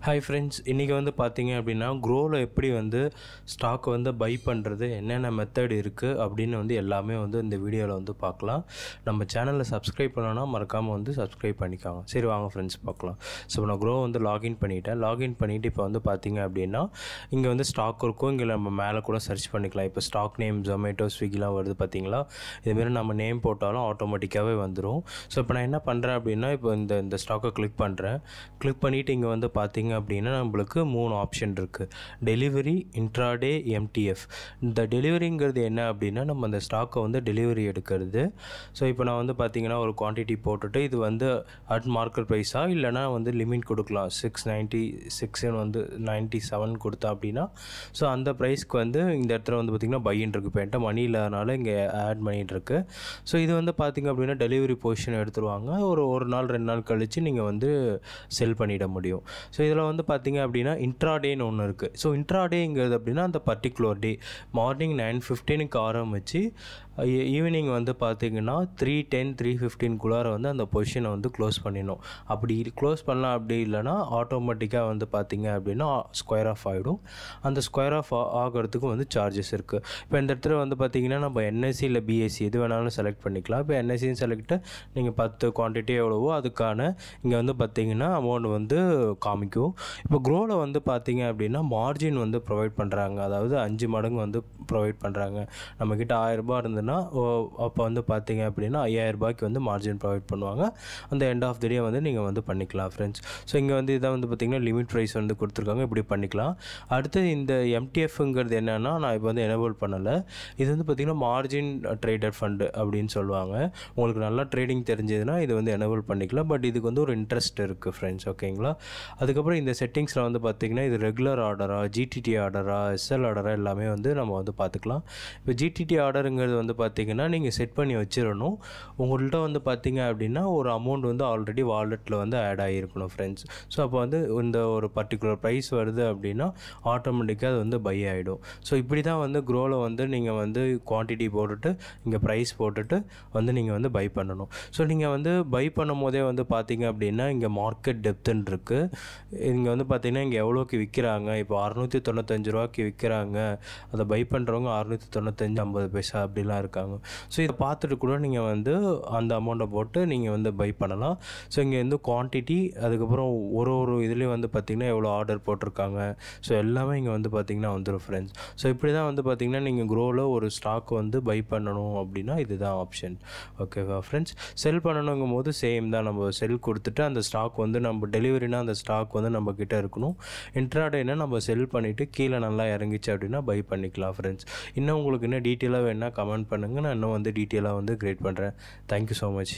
Hi friends, இன்றைக்கி வந்து பார்த்தீங்க அப்படின்னா க்ரோவில் எப்படி வந்து ஸ்டாக்கை வந்து பை பண்ணுறது, என்னென்ன மெத்தட் இருக்குது அப்படின்னு வந்து எல்லாமே வந்து இந்த வீடியோவில் வந்து பார்க்கலாம். நம்ம சேனலில் சப்ஸ்கிரைப் பண்ணோன்னா மறக்காமல் வந்து சப்ஸ்கிரைப் பண்ணிக்காங்க. சரி வாங்க ஃப்ரெண்ட்ஸ் பார்க்கலாம். ஸோ நான் க்ரோ வந்து லாகின் பண்ணிவிட்டு இப்போ வந்து பார்த்தீங்க அப்படின்னா இங்கே வந்து ஸ்டாக் இருக்கும். இங்கே நம்ம மேலே கூட சர்ச் பண்ணிக்கலாம். இப்போ ஸ்டாக் நேம் ஜொமேட்டோ ஸ்விக்கிலாம் வருது பார்த்தீங்களா. இதுமாரி நம்ம நேம் போட்டாலும் ஆட்டோமேட்டிக்காகவே வந்துடும். ஸோ இப்போ நான் என்ன பண்ணுறேன் அப்படின்னா இப்போ இந்த ஸ்டாக்கை கிளிக் பண்ணிவிட்டு இங்கே வந்து பார்த்தீங்க அப்படின்னா நம்மளுக்கு 3 ஆப்ஷன் இருக்குது. Delivery, intraday, MDF. இந்த டெலிவரிங்கிறது என்ன அப்படின்னா நம்ம அந்த ஸ்டாக்கை வந்து டெலிவரி எடுக்கிறது. ஸோ இப்போ நான் வந்து பார்த்தீங்கன்னா ஒரு குவான்டிட்டி போட்டுட்டு இது வந்து அட் மார்க்கெட் ப்ரைஸாக இல்லைனா வந்து லிமிட் கொடுக்கலாம். 696 வந்து 97 கொடுத்தா அப்படின்னா ஸோ அந்த ப்ரைஸ்க்கு வந்து இந்த இடத்துல வந்து பார்த்திங்கன்னா பையின்னு இருக்குது. இப்போ என்கிட்ட மணி இல்லாதனால இங்கே ஆட் பண்ணிகிட்டு இருக்கு. ஸோ இது வந்து பார்த்திங்க அப்படின்னா டெலிவரி பொசிஷன் எடுத்துருவாங்க. ஒரு நாள் 2 நாள் கழித்து நீங்கள் வந்து செல் பண்ணிட முடியும். ஸோ இதில் வந்து பார்த்தீங்க அப்படின்னா இன்ட்ராடேன்னு ஒன்று இருக்குது. ஸோ இன்ட்ராடேங்கிறது அப்படின்னா அந்த பர்டிகுலர் டே மார்னிங் 9:15க்கு ஆரம்பித்து ஈவினிங் வந்து பார்த்திங்கன்னா 3:10 3:15குள்ளார வந்து அந்த பொசிஷனை வந்து க்ளோஸ் பண்ணிடணும். அப்படி க்ளோஸ் பண்ணலாம். அப்படி இல்லைனா ஆட்டோமேட்டிக்காக வந்து பார்த்திங்க அப்படின்னா ஸ்கொயர் ஆஃப் ஆகிடும். அந்த ஸ்கொயர் ஆஃப் ஆகிறதுக்கு வந்து சார்ஜஸ் இருக்குது. இப்போ இந்த இடத்துல வந்து பார்த்திங்கன்னா நம்ம என்எஸ்சி இல்லை பிஎஸ்சி எது வேணாலும் செலக்ட் பண்ணிக்கலாம். இப்போ என்எஸ்சின்னு செலக்ட்டு நீங்கள் 10 குவான்டிட்டி எவ்வளவோ அதுக்கான இங்கே வந்து பார்த்திங்கன்னா அமௌண்ட் வந்து காமிக்கும். இப்போ க்ரோவில் வந்து பார்த்திங்க அப்படின்னா மார்ஜின் வந்து ப்ரொவைட் பண்ணுறாங்க. அதாவது 5 மடங்கு வந்து ப்ரொவைட் பண்ணுறாங்க. நம்மக்கிட்ட 1000 ரூபாய் இருந்ததுன்னா அப்போ வந்து பார்த்திங்க அப்படின்னா 5000 ரூபாய்க்கு வந்து மார்ஜின் ப்ரொவைட் பண்ணுவாங்க. அந்த எண்ட் ஆஃப் த டே வந்து நீங்கள் வந்து பண்ணிக்கலாம் ஃப்ரெண்ட்ஸ். ஸோ இங்கே வந்து இதான் வந்து பார்த்திங்கன்னா லிமிட் ப்ரைஸ் வந்து கொடுத்துருக்காங்க. இப்படி பண்ணிக்கலாம். அடுத்து இந்த எம்டிஎஃப்ங்கிறது என்னென்னா நான் இப்போ வந்து எனேபிள் பண்ணலை. இது வந்து பார்த்திங்கன்னா மார்ஜின் ட்ரேடர் ஃபண்டு அப்படின்னு சொல்லுவாங்க. உங்களுக்கு நல்லா ட்ரேடிங் தெரிஞ்சதுன்னா இது வந்து எனேபிள் பண்ணிக்கலாம். பட் இதுக்கு வந்து ஒரு இன்ட்ரெஸ்ட் இருக்குது ஃப்ரெண்ட்ஸ். ஓகேங்களா. அதுக்கப்புறம் இந்த செட்டிங்ஸில் வந்து பார்த்திங்கன்னா இது ரெகுலர் ஆர்டரா, ஜிடிடி ஆர்டரா, எஸ்எல் ஆர்டரா எல்லாமே வந்து நம்ம வந்து பார்த்துக்கலாம். இப்போ ஜிடிடி ஆர்டருங்கிறது வந்து பார்த்திங்கன்னா நீங்கள் செட் பண்ணி வச்சிடணும். உங்கள்கிட்ட வந்து பார்த்திங்க அப்படின்னா ஒரு அமௌண்ட் வந்து ஆல்ரெடி வாலெட்டில் வந்து ஆட் ஆகியிருக்கணும் ஃப்ரெண்ட்ஸ். ஸோ அப்போ வந்து இந்த ஒரு பர்டிகுலர் ப்ரைஸ் வருது அப்படின்னா ஆட்டோமேட்டிக்காக அது வந்து பை ஆகிடும். ஸோ இப்படி தான் வந்து க்ரோவில் வந்து நீங்கள் வந்து குவான்டிட்டி போட்டுட்டு இங்கே ப்ரைஸ் போட்டுட்டு வந்து நீங்கள் வந்து பை பண்ணணும். ஸோ நீங்கள் வந்து பை பண்ணும் போதே வந்து பார்த்திங்க அப்படின்னா இங்கே மார்க்கெட் டெப்த்துன்னு இருக்குது. இங்கே வந்து பார்த்திங்கன்னா இங்கே எவ்வளோக்கு விற்கிறாங்க. இப்போ 695 ரூபாய்க்கு விற்கிறாங்க. அதை பை பண்ணுறவங்க 695.50 அப்படிலாம் இருக்காங்க. ஸோ இதை பார்த்துட்டு கூட நீங்கள் வந்து அந்த அமௌண்ட்டை போட்டு நீங்கள் வந்து பை பண்ணலாம். ஸோ இங்கே வந்து குவான்டிட்டி அதுக்கப்புறம் ஒரு இதுலேயும் வந்து பார்த்திங்கன்னா எவ்வளோ ஆர்டர் போட்டிருக்காங்க. ஸோ எல்லாமே இங்கே வந்து பார்த்திங்கன்னா வந்துடும் ஃப்ரெண்ட்ஸ். ஸோ இப்படி தான் வந்து பார்த்திங்கன்னா நீங்கள் க்ரோவில் ஒரு ஸ்டாக் வந்து பை பண்ணணும் அப்படின்னா இதுதான் ஆப்ஷன். ஓகேவா ஃப்ரெண்ட்ஸ். செல் பண்ணணுங்கும் போது சேம் தான். நம்ம செல் கொடுத்துட்டு அந்த ஸ்டாக் வந்து நம்ம டெலிவரினா அந்த ஸ்டாக் வந்து நம்ம கிட்ட இருக்கணும். இன்ட்ராடேனா நம்ம செல் பண்ணிவிட்டு கீழே நல்லா இறங்கிச்சு அப்படின்னா பை பண்ணிக்கலாம் ஃப்ரெண்ட்ஸ். இன்னும் உங்களுக்கு இன்னும் டீட்டெயிலாக வேணால் கமெண்ட் பண்ணுங்கள். நான் இன்னும் வந்து டீட்டெயிலாக வந்து கிரியேட் பண்ணுறேன். Thank you so much.